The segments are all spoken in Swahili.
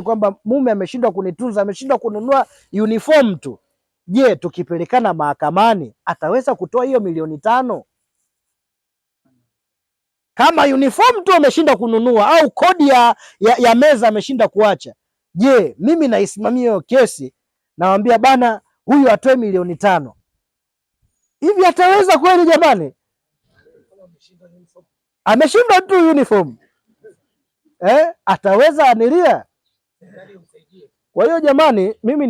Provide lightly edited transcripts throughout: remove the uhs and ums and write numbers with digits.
kwamba mume ameshindwa kunitunza, ameshindwa kununua uniform tu. Je, tukipelekana mahakamani ataweza kutoa hiyo milioni 5? Kama uniform tu ameshindwa kununua au kodi ya meza ameshindwa kuacha, je, mimi naisimamia hiyo kesi, nawambia bana, huyu atoe milioni 5. Hivi ataweza kweli jamani? Ameshindwa tu uniform, ataweza anilia? Kwa hiyo jamani, mimi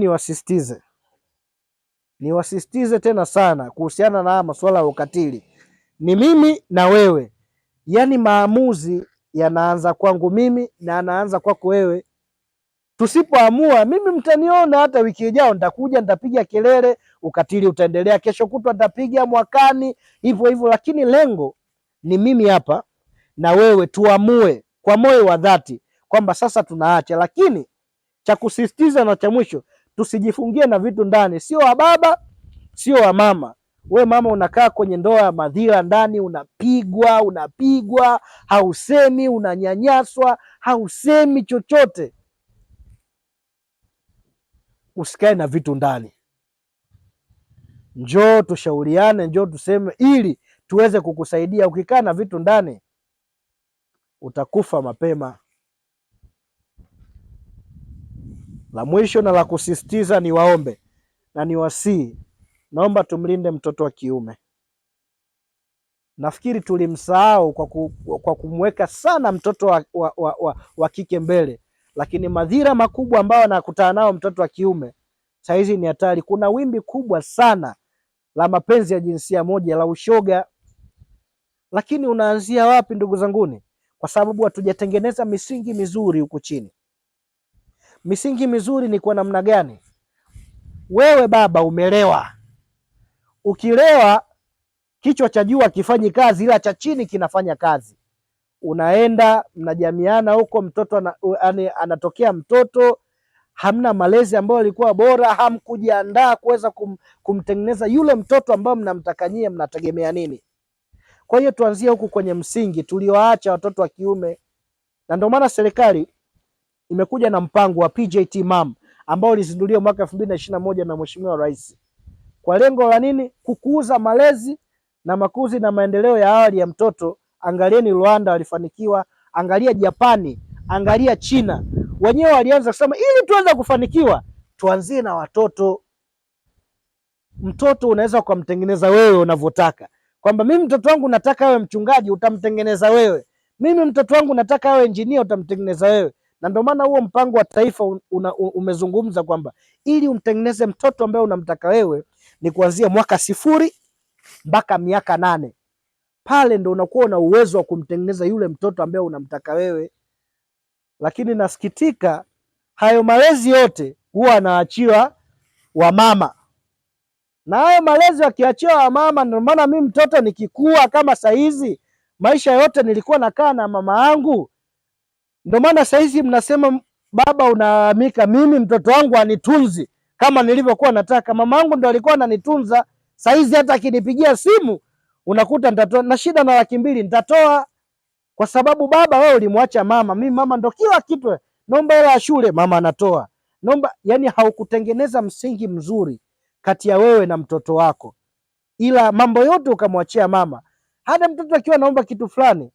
niwasisitize tena sana kuhusiana na masuala ya ukatili. Ni mimi na wewe, yaani maamuzi yanaanza kwangu mimi na anaanza kwako wewe. Tusipoamua, mimi mtaniona hata wiki ijayo nitakuja, nitapiga kelele, ukatili utaendelea, kesho kutwa nitapiga, mwakani hivyo hivyo, lakini lengo ni mimi hapa na wewe tuamue kwa moyo wa dhati kwamba sasa tunaacha. Lakini cha kusisitiza na cha mwisho, tusijifungie na vitu ndani, sio wa baba, sio wa mama. We mama unakaa kwenye ndoa ya madhila ndani, unapigwa, hausemi, unanyanyaswa, hausemi chochote. Usikae na vitu ndani, njoo tushauriane, njoo tuseme ili tuweze kukusaidia. Ukikaa na vitu ndani utakufa mapema. La mwisho na la kusisitiza, ni waombe na ni naomba tumlinde mtoto wa kiume. Nafikiri tulimsahau kwa kumweka sana mtoto wa kike mbele, lakini madhira makubwa ambayo anakutana nao mtoto wa kiume saizi ni hatari. Kuna wimbi kubwa sana la mapenzi ya jinsia moja, la ushoga. Lakini unaanzia wapi ndugu zanguni? Kwa sababu hatujatengeneza misingi mizuri huku chini. Misingi mizuri ni kwa namna gani? Wewe baba umelewa, ukilewa kichwa cha juu hakifanyi kazi, ila cha chini kinafanya kazi. Unaenda mnajamiana huko, mtoto anatokea mtoto, hamna malezi ambayo yalikuwa bora, hamkujiandaa kuweza kumtengeneza yule mtoto ambao mnamtakanyia, mnategemea nini? Kwa hiyo tuanzie huku kwenye msingi tulioacha watoto wa kiume, na ndio maana serikali imekuja na mpango wa PJT Mam ambao ulizinduliwa mwaka 2021 na Mheshimiwa Rais. Kwa lengo la nini? Kukuza malezi na makuzi na maendeleo ya awali ya mtoto. Angalieni Rwanda walifanikiwa, angalia Japani, angalia China. Wenyewe walianza kusema ili tuanze kufanikiwa tuanzie na watoto. Mtoto unaweza kumtengeneza wewe unavyotaka, kwamba mimi mtoto wangu nataka awe mchungaji, utamtengeneza wewe. Mimi mtoto wangu nataka awe engineer, utamtengeneza wewe. Na ndio maana huo mpango wa taifa umezungumza kwamba ili umtengeneze mtoto ambaye unamtaka wewe ni kuanzia mwaka 0 mpaka miaka 8. Pale ndo unakuwa na uwezo wa kumtengeneza yule mtoto ambaye unamtaka wewe. Lakini nasikitika, hayo malezi yote huwa anaachiwa wamama, na hayo malezi akiachiwa wamama, ndio maana mimi mtoto nikikua kama saizi, maisha yote nilikuwa nakaa na mama yangu. Ndio maana saizi mnasema baba unaamika, mimi mtoto wangu anitunzi kama nilivyokuwa nataka. Mama yangu ndo alikuwa ananitunza. Saizi hata akinipigia simu unakuta nitatoa na shida na 200,000 nitatoa, kwa sababu baba wewe ulimwacha mama. Mimi mama ndo kila kitu, naomba hela ya shule, mama anatoa, naomba. Yani haukutengeneza msingi mzuri kati ya wewe na mtoto wako, ila mambo yote ukamwachia mama. Hata mtoto akiwa naomba kitu fulani,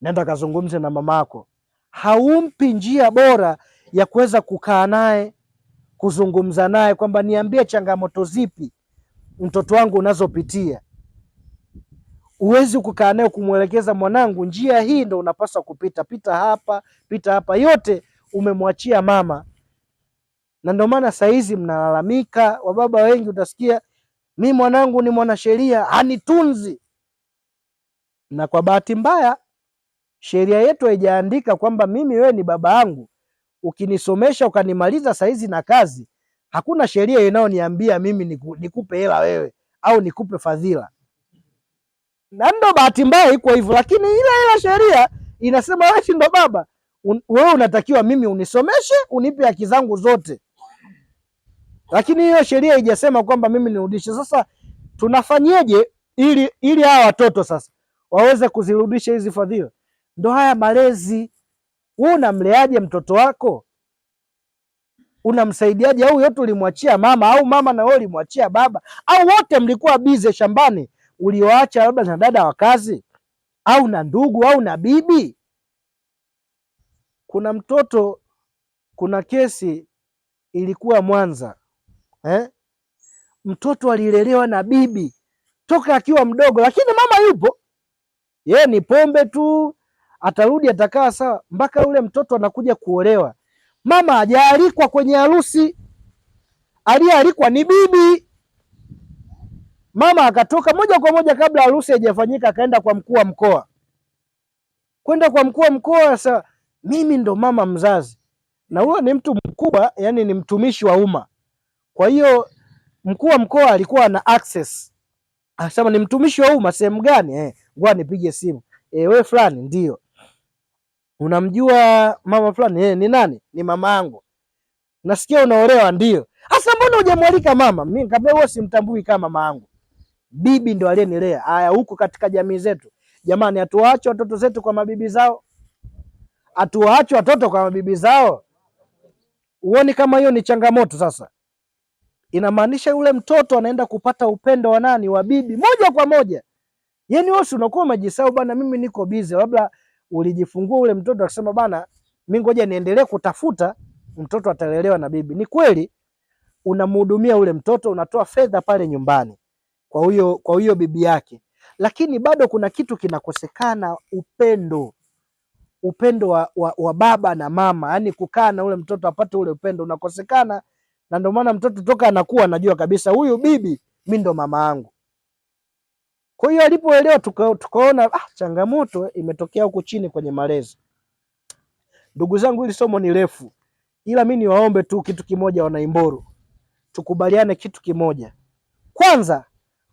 nenda kazungumze na mama yako. Haumpi njia bora ya kuweza kukaa naye, kuzungumza naye kwamba niambie changamoto zipi mtoto wangu unazopitia. Uwezi kukaa naye kumwelekeza, mwanangu njia hii ndo unapaswa kupita, pita hapa, yote umemwachia mama. Na ndio maana saizi mnalalamika, wababa wengi utasikia, mimi mwanangu ni mwanasheria hanitunzi. Na kwa bahati mbaya sheria yetu haijaandika kwamba mimi wewe ni baba yangu, ukinisomesha ukanimaliza saizi na kazi, hakuna sheria inayoniambia mimi nikupe hela wewe au nikupe fadhila. Na ndo bahati mbaya iko hivyo, lakini ile sheria inasema wewe ndo baba, wewe unatakiwa mimi unisomeshe, unipe haki zangu zote. Lakini hiyo sheria haijasema kwamba mimi nirudishe. Sasa tunafanyeje ili hawa watoto sasa waweze kuzirudisha hizi fadhila? Ndo haya malezi. Wewe unamleaje mtoto wako? unamsaidiaje? Au yote ulimwachia mama, au mama na wewe ulimwachia baba, au wote mlikuwa bize shambani, ulioacha labda na dada wa kazi au na ndugu au na bibi? Kuna mtoto, kuna kesi ilikuwa Mwanza mtoto alilelewa na bibi toka akiwa mdogo, lakini mama yupo, yeye ni pombe tu, atarudi atakaa sawa, mpaka yule mtoto anakuja kuolewa, mama hajaalikwa kwenye harusi, aliyealikwa ni bibi. Mama akatoka moja kwa moja kabla harusi haijafanyika, akaenda kwa mkuu wa mkoa. Kwenda kwa mkuu wa mkoa, sasa mimi ndo mama mzazi, na huyo ni mtu mkubwa, yani ni mtumishi wa umma. Kwa hiyo mkuu wa mkoa alikuwa na access, akasema ni mtumishi wa umma sehemu gani? Ngoja nipige simu. We fulani, ndio unamjua mama fulani? Ni nani? Ni mama yangu. Nasikia unaolewa? Ndio. Sasa mbona hujamwalika mama? Mimi nikamwambia wewe simtambui kama mama yangu, bibi ndo aliyenilea. Haya, huko katika jamii zetu jamani, atuwaache watoto zetu kwa mabibi zao, atuwaache watoto kwa mabibi zao. Uoni kama hiyo ni changamoto? Sasa inamaanisha yule mtoto anaenda kupata upendo wa nani? Wa bibi moja kwa moja. Yani wewe unakuwa umejisahau bana, mimi niko busy. Labda ulijifungua ule mtoto akasema bana, mimi ngoja niendelee kutafuta, mtoto atalelewa na bibi. Ni kweli unamhudumia ule mtoto, unatoa fedha pale nyumbani kwa huyo bibi yake, lakini bado kuna kitu kinakosekana, upendo wa baba na mama, yani kukaa na ule mtoto apate ule upendo unakosekana. Na ndio maana mtoto toka anakuwa anajua kabisa huyu bibi mimi ndo mama yangu. Kwa hiyo alipoelewa tukaona changamoto imetokea huku chini kwenye malezi. Ndugu zangu, hili somo ni refu, ila mimi niwaombe tu kitu kimoja, Wanaimboro, tukubaliane kitu kimoja. Kwanza,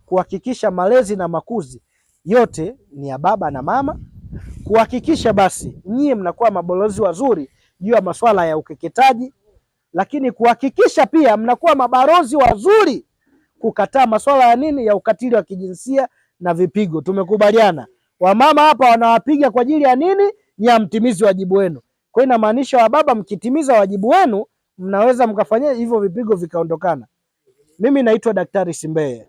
kuhakikisha malezi na makuzi yote ni ya baba na mama, kuhakikisha basi nyie mnakuwa mabalozi wazuri juu ya masuala ya ukeketaji, lakini kuhakikisha pia mnakuwa mabalozi wazuri kukataa masuala ya nini, ya ukatili wa kijinsia na vipigo. Tumekubaliana wamama hapa wanawapiga kwa ajili ya nini? Ya mtimizi wajibu wenu. Kwa hiyo inamaanisha wababa, mkitimiza wajibu wenu mnaweza mkafanyia hivyo vipigo vikaondokana. Mimi naitwa Daktari Simbeye.